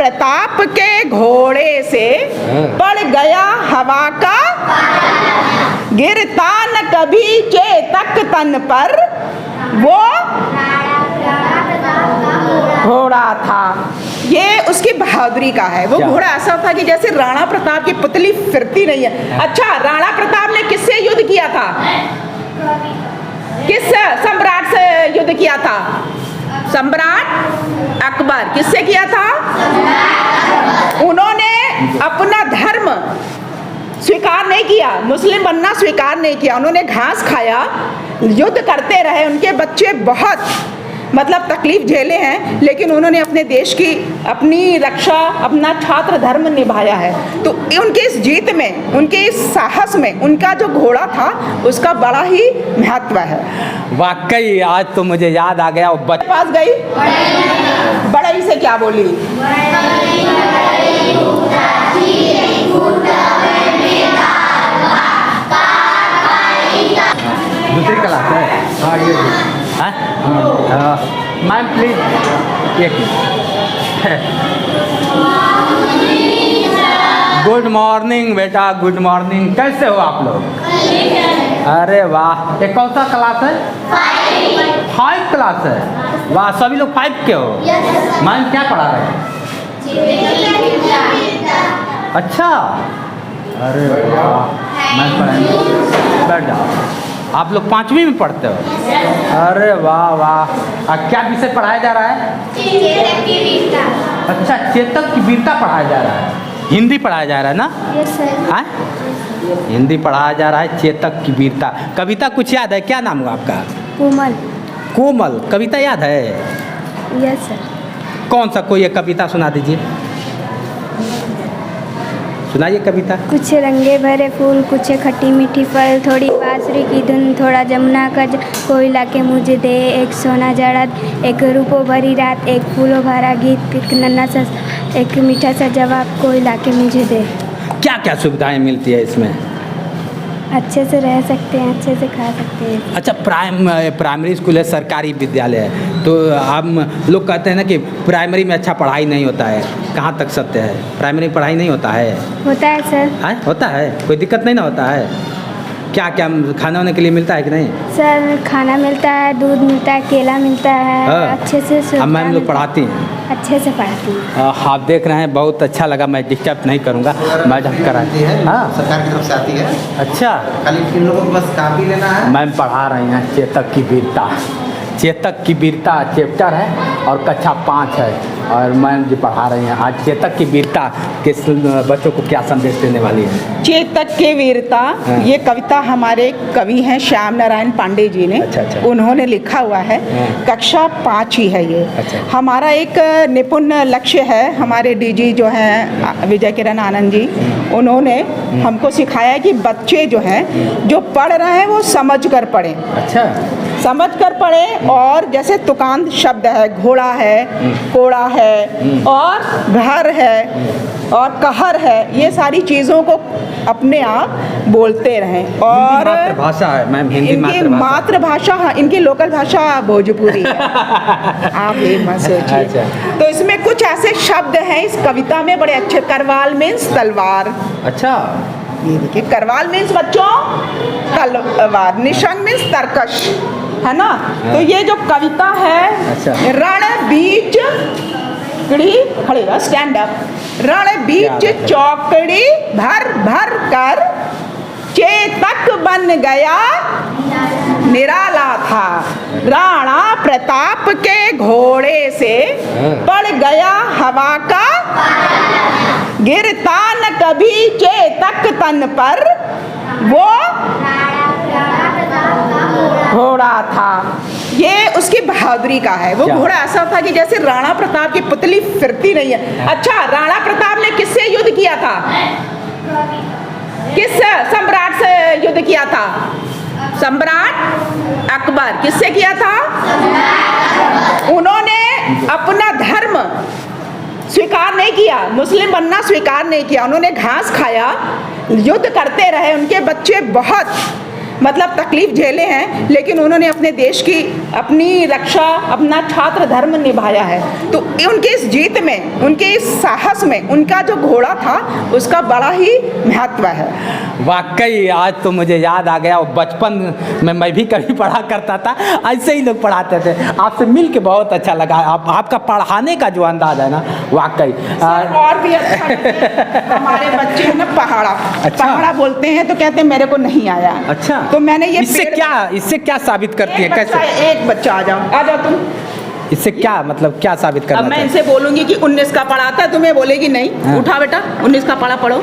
प्रताप के घोड़े से पड़ गया हवा का, गिरता न कभी चेतक तन पर, वो घोड़ा था। ये उसकी बहादुरी का है। वो घोड़ा ऐसा था कि जैसे राणा प्रताप की पुतली फिरती नहीं है। अच्छा, राणा प्रताप ने किससे युद्ध किया था? किस सम्राट से युद्ध किया था? सम्राट अकबर। किससे किया था? उन्होंने अपना धर्म स्वीकार नहीं किया, मुस्लिम बनना स्वीकार नहीं किया। उन्होंने घास खाया, युद्ध करते रहे, उनके बच्चे बहुत मतलब तकलीफ झेले हैं, लेकिन उन्होंने अपने देश की अपनी रक्षा, अपना छात्र धर्म निभाया है। तो उनके इस जीत में, उनके इस साहस में, उनका जो घोड़ा था उसका बड़ा ही महत्व है। वाकई आज तो मुझे याद आ गया। वो बच्चे पास गई, बड़ई से क्या बोली? दूसरी क्लास है। हाँ, ये मैम प्लीज एक गुड मॉर्निंग बेटा, गुड मॉर्निंग। कैसे हो आप लोग? अरे वाह, ये कौन सा क्लास है? 5 क्लास है। वाह, सभी लोग 5 के हो। मैम क्या पढ़ा रहे हैं? अच्छा, अरे वाह, मैं पढ़ाएंगे। बैठ जाओ। आप लोग 5वीं में पढ़ते हो? अरे वाह वाह। क्या विषय पढ़ाया जा रहा है? चेतक की वीरता। अच्छा, चेतक की वीरता पढ़ाया जा रहा है। हिंदी पढ़ाया जा रहा है ना? Yes sir. हाँ, हिंदी पढ़ाया जा रहा है, चेतक की वीरता। कविता कुछ याद है? क्या नाम है आपका? कोमल। कोमल। कविता याद है? Yes sir. कौन सा कोई एक कविता सुना दीजिए, सुनाइए कविता। कुछ रंगे भरे फूल, कुछ खट्टी मीठी फल, थोड़ी बांसुरी की धुन, थोड़ा जमुना का कोई लाके मुझे दे, एक सोना जड़ा, एक रूपो भरी रात, एक फूलों भरा गीत, एक नन्हा सा, एक मीठा सा जवाब, कोई लाके मुझे दे। क्या क्या सुविधाएं मिलती है इसमें? अच्छे से रह सकते हैं, अच्छे से खा सकते हैं। अच्छा, प्राइमरी स्कूल है, सरकारी विद्यालय है, तो हम लोग कहते हैं ना कि प्राइमरी में अच्छा पढ़ाई नहीं होता है। कहाँ तक सत्य है? प्राइमरी में पढ़ाई नहीं होता है? होता है सर। हाँ, होता है, कोई दिक्कत नहीं ना होता है? क्या क्या खाना होने के लिए मिलता है कि नहीं? सर खाना मिलता है, दूध मिलता है, केला मिलता है। हाँ। अच्छे से अब मैम लोग पढ़ाती हैं? अच्छे से पढ़ाती हैं। आप देख रहे हैं, बहुत अच्छा लगा। मैं डिस्टर्ब नहीं करूँगा, मैडम कराती है। हाँ, सरकार की तरफ से आती है। अच्छा, खाली इन लोगों को बस कापी लेना है। मैम पढ़ा रही हैं चेतक की वीरता। चेतक की वीरता चैप्टर है और कक्षा 5 है, और मैम जी पढ़ा रही हैं आज चेतक की वीरता के बच्चों को क्या संदेश देने वाली है। चेतक की वीरता, हाँ। ये कविता हमारे कवि हैं श्याम नारायण पांडे जी ने। अच्छा। उन्होंने लिखा हुआ है। हाँ। कक्षा 5 ही है ये। अच्छा। हमारा एक निपुण लक्ष्य है। हमारे डीजी जो हैं विजय किरण आनंद जी, उन्होंने हमको सिखाया कि बच्चे जो हैं, जो पढ़ रहे हैं वो समझ कर पढ़ें। अच्छा, समझ कर पढ़ें। और जैसे तुकांत शब्द है, घोड़ा है, कोड़ा है, और घर है, और कहर है, ये सारी चीज़ों को अपने आप बोलते रहें। और मातृभाषा है मैम, हिंदी इनकी मातृभाषा, हाँ, इनकी लोकल भाषा भोजपुरी है। आप ये मत सोचिए। अच्छा। तो इसमें कुछ ऐसे शब्द हैं इस कविता में बड़े अच्छे। करवाल मीन्स तलवार। अच्छा, ये देखिए, करवाल मीन्स बच्चों तलवार, निशंग मीन्स तरकश, है ना? तो ये जो कविता है, अच्छा। रण बीच कड़ी, खड़े रहो, स्टैंड अप। रण बीच चौकड़ी भर भर कर चेतक बन गया निराला था, राणा प्रताप के घोड़े से पड़ गया हवा का, गिरता न कभी चेतक तन पर, वो घोड़ा था। ये उसकी बहादुरी का है। वो घोड़ा ऐसा था कि जैसे राणा प्रताप की पुतली फिरती नहीं है। अच्छा, राणा प्रताप ने किससे युद्ध किया था? किस सम्राट से युद्ध किया था? सम्राट अकबर। किससे किया था? उन्होंने अपना धर्म स्वीकार नहीं किया, मुस्लिम बनना स्वीकार नहीं किया। उन्होंने घास खाया, युद्ध करते रहे, उनके बच्चे बहुत मतलब तकलीफ झेले हैं, लेकिन उन्होंने अपने देश की अपनी रक्षा, अपना छात्र धर्म निभाया है। तो उनके इस जीत में, उनके इस साहस में, उनका जो घोड़ा था उसका बड़ा ही महत्व है। वाकई आज तो मुझे याद आ गया, बचपन में मैं भी कभी पढ़ा करता था, ऐसे ही लोग पढ़ाते थे। आपसे मिल के बहुत अच्छा लगा। आपका पढ़ाने का जो अंदाज है ना, वाकई और भी अच्छा हमारे बच्चे हैं ना पहाड़ा बोलते हैं, तो कहते हैं मेरे को नहीं आया। अच्छा, तो मैंने ये इससे क्या साबित करती है? कैसे? एक बच्चा आ जाओ तुम। इससे क्या मतलब क्या साबित करना? अब मैं इनसे बोलूंगी कि 19 का पढ़ा था, तुम्हें बोलेगी नहीं। हाँ। उठा बेटा 19 का पढ़ा पढ़ो।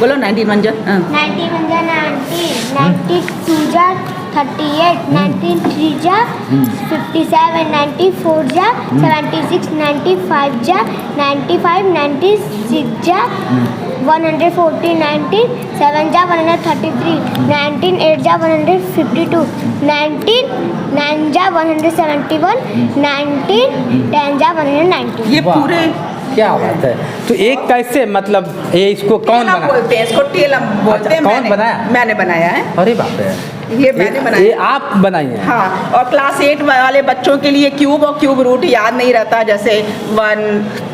बोलो 19 मंजर। 90 मंजा 90, 92 जा 38, 93 जा 57, 94 जा 76, 95 जा 95, 96 जा 140, 97 जा 133, 19 8 जा 152, 19 9 जा 171, 19 10 जा 190। ये पूरे क्या बात है। तो एक कैसे मतलब ये इसको कौन टेलम बना? बोलते हैं, इसको टेलम बोलते हैं। कौन बनाया? मैंने बनाया है। अरे बाप रे, ये मैंने बनाया। ये आप बनाई हैं? हाँ, और क्लास 8 वाले बच्चों के लिए क्यूब और क्यूब रूट याद नहीं रहता। जैसे 1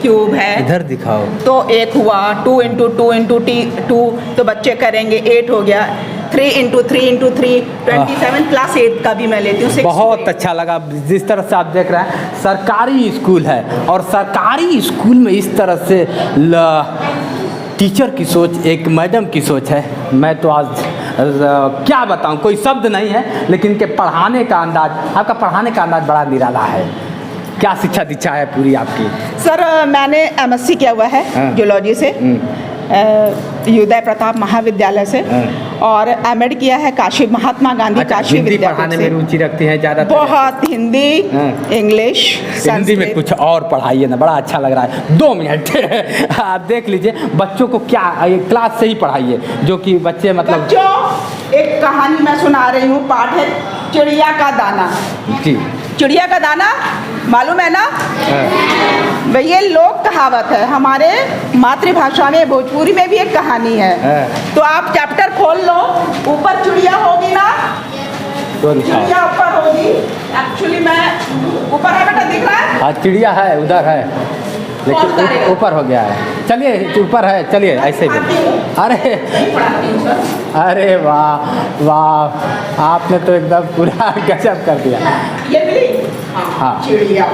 क्यूब है इधर दिखाओ तो 1 हुआ, 2 इंटू 2 इंटू 2 तो बच्चे करेंगे 8 हो गया, 3 इंटू 3 इंटू 3 27। क्लास 8 का भी मैं लेती हूँ। बहुत अच्छा लगा जिस तरह से आप देख रहे हैं। सरकारी स्कूल है और सरकारी स्कूल में इस तरह से टीचर की सोच, एक मैडम की सोच है। मैं तो आज क्या बताऊं, कोई शब्द नहीं है। लेकिन इनके पढ़ाने का अंदाज, आपका पढ़ाने का अंदाज बड़ा निराला है। क्या शिक्षा दीक्षा है पूरी आपकी? सर मैंने MSc किया हुआ है जूलॉजी से, उदय प्रताप महाविद्यालय से, और एमएड किया है काशी महात्मा गांधी काशी हिंदी विद्यापीठ पढ़ाने से। में रुचि रखती हैं ज़्यादा? बहुत हिंदी, इंग्लिश, हिंदी में कुछ और पढ़ाइए ना, बड़ा अच्छा लग रहा है। 2 मिनट आप देख लीजिए, बच्चों को क्या क्लास से ही पढ़ाइए, जो कि बच्चे मतलब। बच्चों एक कहानी मैं सुना रही हूँ, पाठ है चिड़िया का दाना। जी, चिड़िया का दाना मालूम है ना भाई? ये लोक कहावत है, हमारे मातृभाषा में भोजपुरी में भी एक कहानी है। तो आप चैप्टर खोल लो, ऊपर चिड़िया होगी ना, तो दिखाओ। चिड़िया ऊपर होगी। एक्चुअली मैं ऊपर है बेटा, दिख रहा है? हाँ, चिड़िया है, उधर है, लेकिन ऊपर हो गया है। चलिए ऊपर है, चलिए ऐसे ही। अरे वाह वाह, आपने तो एकदम पूरा गजब कर दिया। ये मिली? हाँ, चिड़िया।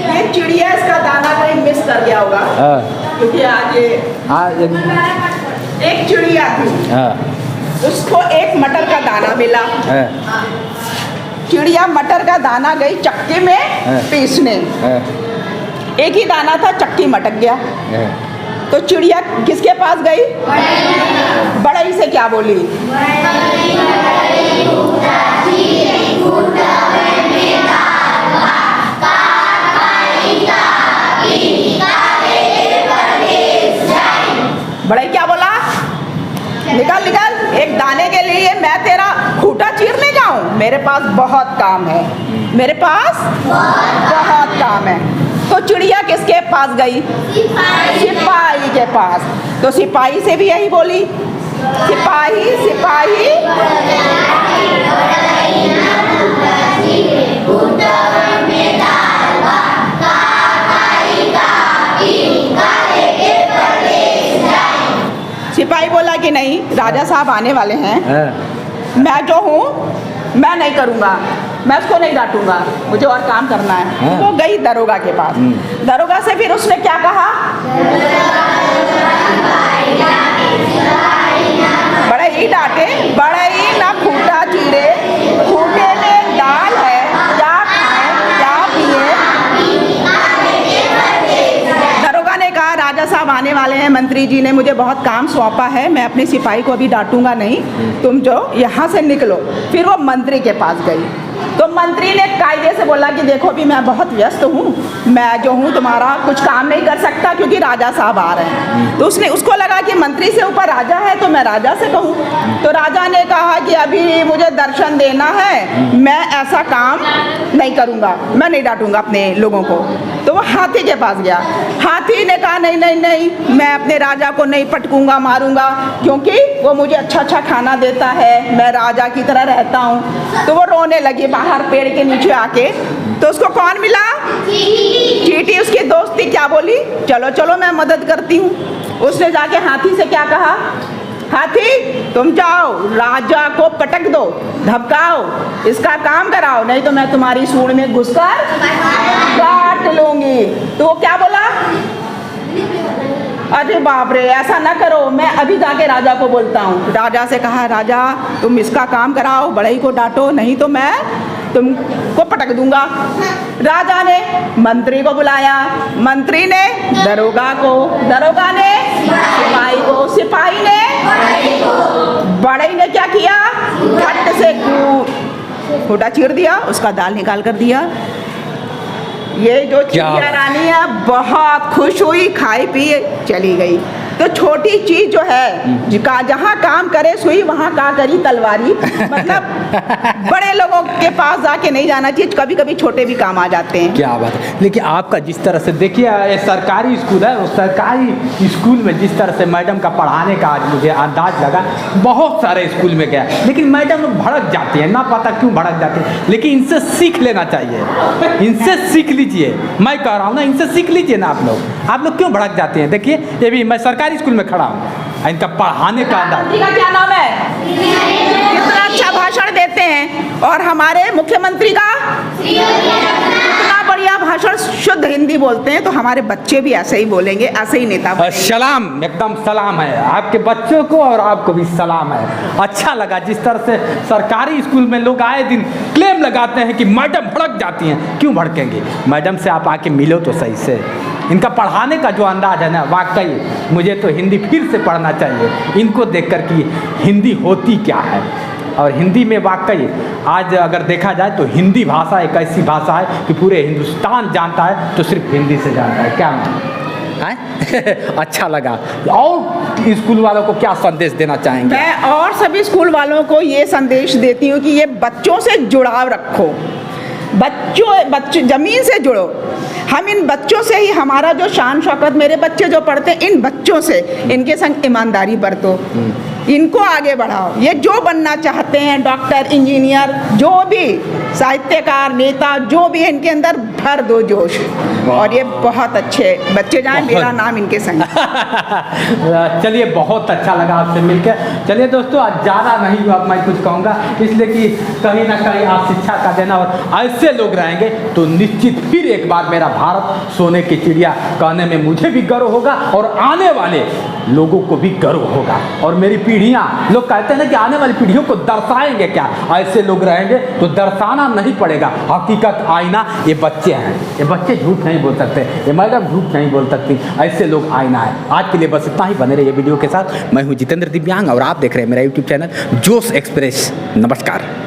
ये चिड़िया इसका दाना कहीं मिस कर गया होगा, क्योंकि आज एक चिड़िया थी, उसको एक मटर का दाना मिला। चिड़िया मटर का दाना गई चक्की में पीसने, एक ही दाना था, चक्की मटक गया। तो चिड़िया किसके पास गई? बड़ई से क्या बोली? बड़ई क्या बोला? निकल निकल, एक दाने के लिए मैं तेरा खूंटा चीरने जाऊं? मेरे पास बहुत काम है, मेरे पास बहुत काम है। तो चिड़िया किसके पास गई? सिपाही के पास। तो सिपाही से भी यही बोली, सिपाही सिपाही। सिपाही बोला कि नहीं, राजा साहब आने वाले हैं, मैं जो हूँ मैं नहीं करूँगा, मैं उसको नहीं डांटूंगा, मुझे और काम करना है। वो गई दरोगा के पास। दरोगा से फिर उसने क्या कहा? बड़े ही डांटे, बड़े ही ना खूंटा चीरे, खूंटे में दाल है, क्या खाएं क्या पिए? दरोगा ने कहा राजा साहब आने वाले हैं, मंत्री जी ने मुझे बहुत काम सौंपा है, मैं अपने सिपाही को अभी डांटूंगा नहीं, तुम जो यहाँ से निकलो। फिर वो मंत्री के पास गई। तो मंत्री ने कायदे से बोला कि देखो भी मैं बहुत व्यस्त हूँ, मैं जो हूँ तुम्हारा कुछ काम नहीं कर सकता क्योंकि राजा साहब आ रहे हैं। तो उसको लगा कि मंत्री से ऊपर राजा है तो मैं राजा से कहूँ। तो राजा ने कहा कि अभी मुझे दर्शन देना है, मैं ऐसा काम नहीं करूँगा, मैं नहीं डांटूंगा अपने लोगों को। तो वो हाथी के पास गया। हाथी ने कहा नहीं नहीं नहीं, मैं अपने राजा को नहीं पटकूंगा मारूंगा, क्योंकि वो मुझे अच्छा अच्छा खाना देता है, मैं राजा की तरह रहता हूँ। तो वो रोने लगी बाहर पेड़ के नीचे आके। तो उसको कौन मिला? चींटी। उसकी दोस्त थी, क्या बोली? चलो चलो मैं मदद करती हूँ। उसने जाके हाथी से क्या कहा? हाथी तुम जाओ राजा को पटक दो, धमकाओ, इसका काम कराओ, नहीं तो मैं तुम्हारी सूंड में घुसकर काट लूंगी। तो वो क्या बोला? अरे बाप रे, ऐसा ना करो, मैं अभी जाके राजा को बोलता हूँ। राजा से कहा, राजा तुम इसका काम कराओ, बढ़ई को डांटो, नहीं तो मैं तुमको पटक दूंगा। राजा ने मंत्री को बुलाया, मंत्री ने दरोगा को, दरोगा ने सिपाही को, सिपाही ने बढ़ई ने क्या किया? फट से खूंटा चीर दिया, उसका दाल निकाल कर दिया। ये जो चिड़िया रानी है बहुत खुश हुई, खाई पी चली गई। तो छोटी चीज जो है जहाँ काम करे सुई वहाँ का करी तलवारी। मतलब बड़े लोगों के पास जाके नहीं जाना चाहिए, कभी कभी छोटे भी काम आ जाते हैं। क्या बात है। लेकिन आपका जिस तरह से देखिए, ये सरकारी स्कूल है, उस सरकारी स्कूल में जिस तरह से मैडम का पढ़ाने का आज मुझे अंदाज लगा, बहुत सारे स्कूल में गया, लेकिन मैडम लोग भड़क जाती हैं, ना पता क्यों भड़क जाती है, लेकिन इनसे सीख लेना चाहिए, इनसे सीख लीजिए। मैं कह रहा हूँ ना, इनसे सीख लीजिए ना। आप लोग क्यों भड़क जाते हैं? देखिए ये भी मैं सरकारी स्कूल में खड़ा हूँ, इनका पढ़ाने का अंदाज। का क्या नाम है? कितना अच्छा भाषण देते हैं। और हमारे मुख्यमंत्री का कितना बढ़िया भाषण, शुद्ध हिंदी बोलते हैं। तो हमारे बच्चे भी ऐसे ही बोलेंगे, ऐसे ही नेता बनेंगे। सलाम, एकदम सलाम है आपके बच्चों को, और आपको भी सलाम है। अच्छा लगा जिस तरह से सरकारी स्कूल में लोग आए दिन क्लेम लगाते हैं कि मैडम भड़क जाती हैं। क्यों भड़केंगे? मैडम से आप आके मिलो तो सही से। इनका पढ़ाने का जो अंदाज है ना, वाकई मुझे तो हिंदी फिर से पढ़ना चाहिए, इनको देखकर कि हिंदी होती क्या है। और हिंदी में वाकई आज अगर देखा जाए तो हिंदी भाषा एक ऐसी भाषा है कि पूरे हिंदुस्तान जानता है, तो सिर्फ हिंदी से जानता है। क्या है? अच्छा लगा। और स्कूल वालों को क्या संदेश देना चाहेंगे? मैं और सभी स्कूल वालों को ये संदेश देती हूँ कि ये बच्चों से जुड़ाव रखो, बच्चों जमीन से जुड़ो। हम इन बच्चों से ही, हमारा जो शान शौकत, मेरे बच्चे जो पढ़ते हैं, इन बच्चों से, इनके संग ईमानदारी बरतो, इनको आगे बढ़ाओ। ये जो बनना चाहते हैं, डॉक्टर, इंजीनियर, जो भी साहित्यकार, नेता, जो भी है, इनके अंदर भर दो जोश। और ये बहुत अच्छे बच्चे जाएं, मेरा नाम इनके संग। चलिए, बहुत अच्छा लगा आपसे मिलकर। चलिए दोस्तों, आज ज़्यादा नहीं हुआ, मैं कुछ कहूँगा, इसलिए कि कहीं ना कहीं आप शिक्षा का देना, और ऐसे लोग रहेंगे तो निश्चित फिर एक बार मेरा भारत सोने की चिड़िया कहने में मुझे भी गर्व होगा, और आने वाले लोगों को भी गर्व होगा। और मेरी पीढ़ियाँ, लोग कहते हैं ना कि आने वाली पीढ़ियों को दर्शाएंगे क्या? ऐसे लोग रहेंगे तो दर्शाना नहीं पड़ेगा। हकीकत आईना ये बच्चे हैं, ये बच्चे झूठ नहीं बोल सकते, ये मैडम झूठ नहीं बोल सकती, ऐसे लोग आईना है। आज के लिए बस इतना ही। बने रहिए वीडियो के साथ। मैं हूँ जितेंद्र दिव्यांग और आप देख रहे हैं मेरा यूट्यूब चैनल जोश एक्सप्रेस। नमस्कार।